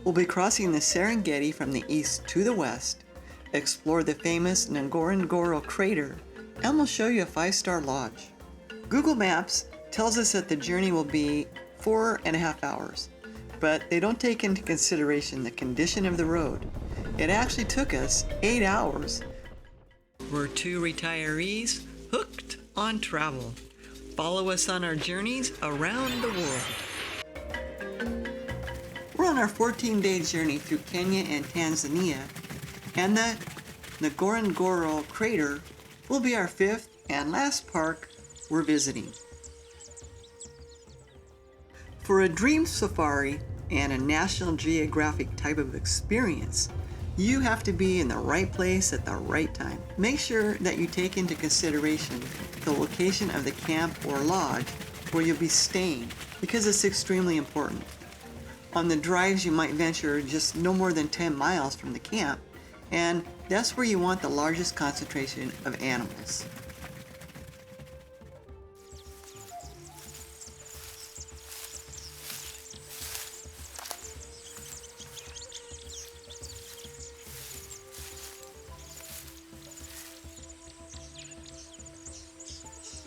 We'll be crossing the Serengeti from the east to the west, explore the famous Ngorongoro crater, and we'll show you a 5-star lodge. Google Maps tells us that the journey will be 4.5 hours, but they don't take into consideration the condition of the road. It actually took us 8 hours. We're 2 retirees hooked on travel. Follow us on our journeys around the world. We're on our 14-day journey through Kenya and Tanzania, and the Ngorongoro crater will be our 5th and last park we're visiting. For a dream safari and a National Geographic type of experience, you have to be in the right place at the right time. Make sure that you take into consideration the location of the camp or lodge where you'll be staying, because it's extremely important. On the drives, you might venture just no more than 10 miles from the camp, and that's where you want the largest concentration of animals.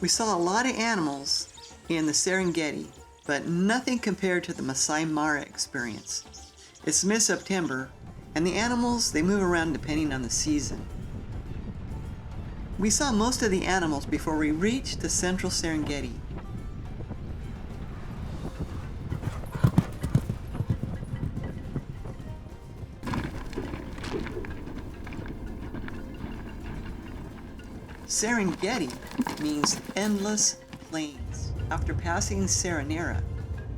We saw a lot of animals in the Serengeti, but nothing compared to the Masai Mara experience. It's mid-September, and the animals, they move around depending on the season. We saw most of the animals before we reached the central Serengeti. Serengeti means endless plains. After passing Serena,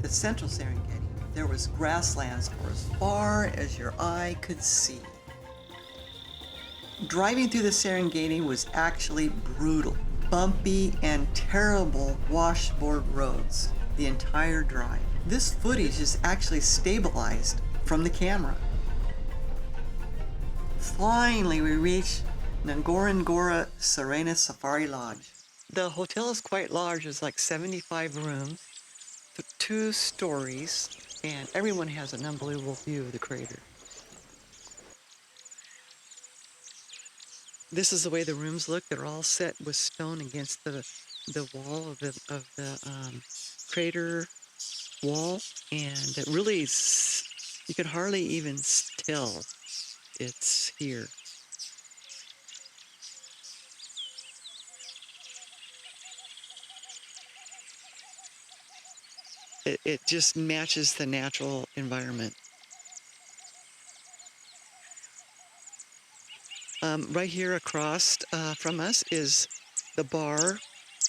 the central Serengeti, there was grasslands for as far as your eye could see. Driving through the Serengeti was actually brutal. Bumpy and terrible washboard roads the entire drive. This footage is actually stabilized from the camera. Finally, we reached Ngorongoro Serena Safari Lodge. The hotel is quite large. It's like 75 rooms, 2 stories, and everyone has an unbelievable view of the crater. This is the way the rooms look. They're all set with stone against the wall of the crater wall, and it really you could hardly even tell it's here. It just matches the natural environment. Right here across from us is the bar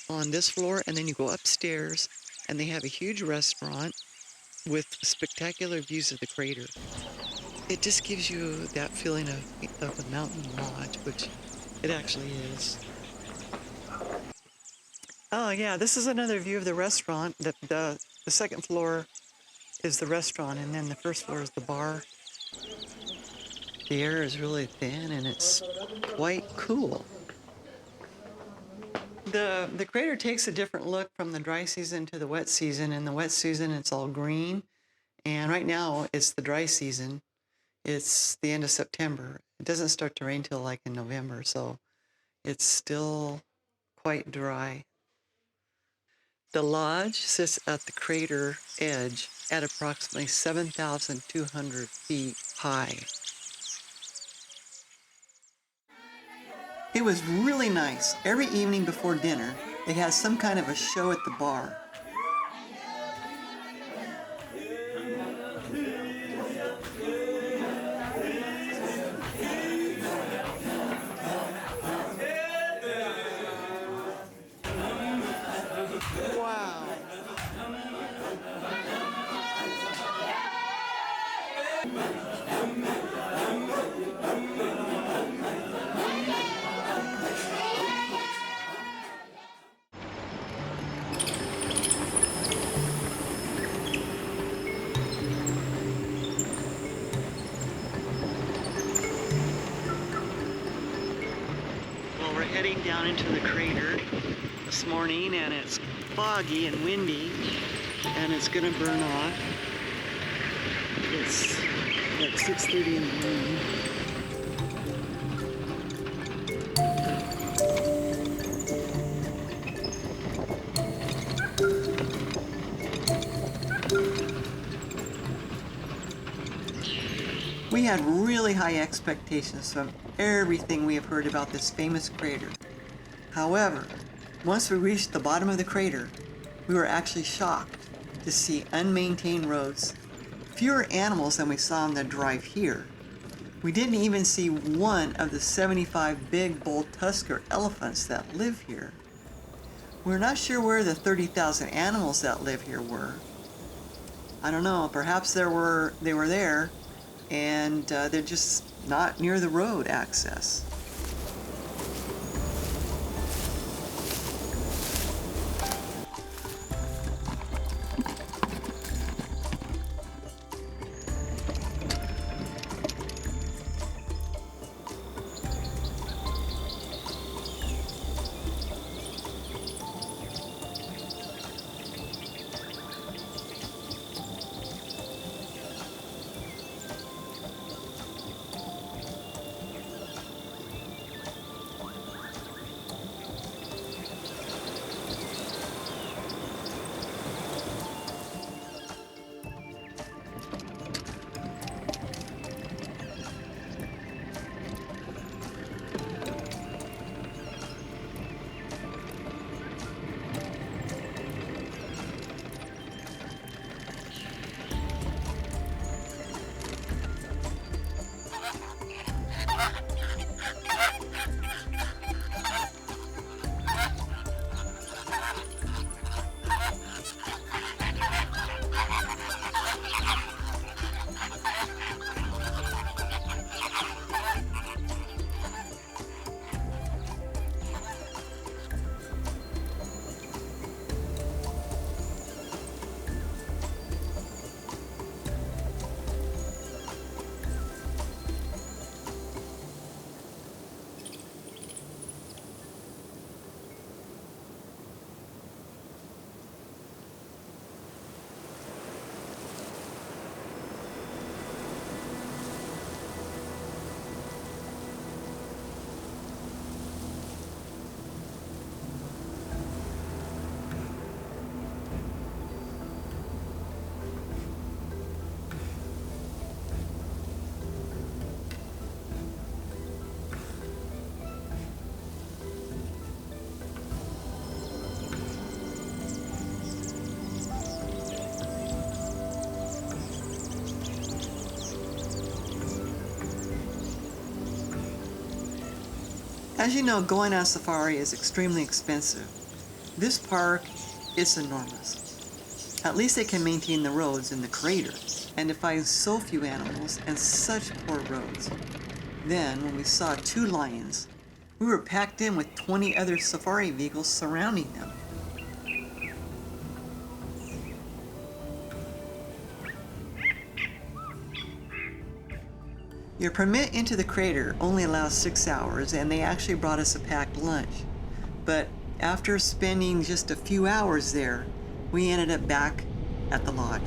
on this floor, and then you go upstairs and they have a huge restaurant with spectacular views of the crater. It just gives you that feeling of a mountain lodge, which it actually is. Oh yeah, this is another view of the restaurant. The second floor is the restaurant, and then the first floor is the bar. The air is really thin, and it's quite cool. The crater takes a different look from the dry season to the wet season. In the wet season, it's all green, and right now it's the dry season. It's the end of September. It doesn't start to rain till like in November, so it's still quite dry. The lodge sits at the crater edge at approximately 7,200 feet high. It was really nice. Every evening before dinner, they had some kind of a show at the bar. Wow. Well, we're heading down into the crater this morning, and it's foggy and windy, and it's gonna burn off. It's like 6:30 in the morning. We had really high expectations from everything we have heard about this famous crater. However, once we reached the bottom of the crater, we were actually shocked to see unmaintained roads, fewer animals than we saw on the drive here. We didn't even see one of the 75 big bull tusker elephants that live here. We're not sure where the 30,000 animals that live here were. I don't know, perhaps they were there, and they're just not near the road access. As you know, going on safari is extremely expensive. This park is enormous. At least they can maintain the roads in the crater, and to find so few animals and such poor roads. Then, when we saw 2 lions, we were packed in with 20 other safari vehicles surrounding them. Your permit into the crater only allows 6 hours, and they actually brought us a packed lunch. But after spending just a few hours there, we ended up back at the lodge.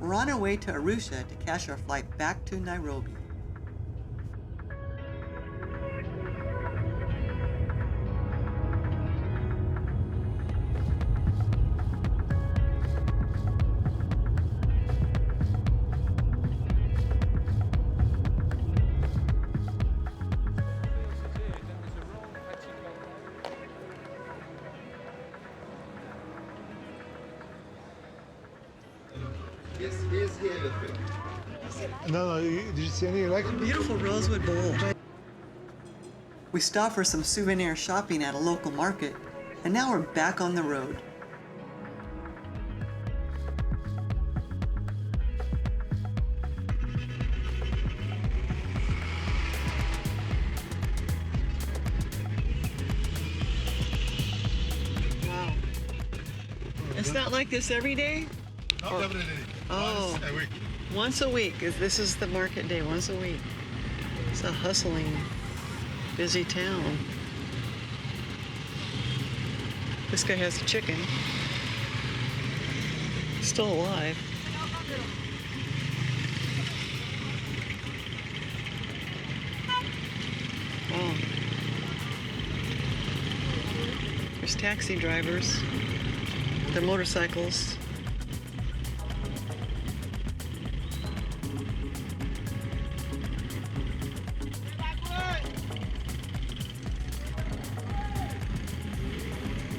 We're on our way to Arusha to catch our flight back to Nairobi. No, did you see any election? Beautiful rosewood bowl. We stopped for some souvenir shopping at a local market, and now we're back on the road. Wow. It's not like this every day? Not every day. Oh. Once a week. Once a week. This is the market day, once a week. It's a hustling, busy town. This guy has a chicken. Still alive. Wow. There's taxi drivers. Their motorcycles.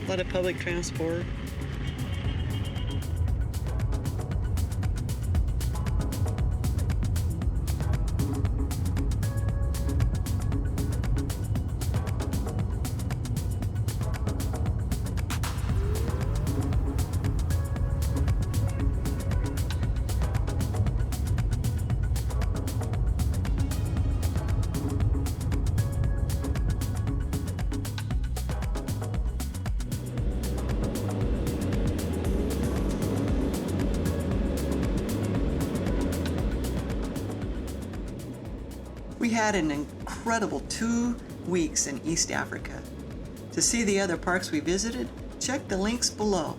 A lot of public transport. We had an incredible 2 weeks in East Africa. To see the other parks we visited, check the links below.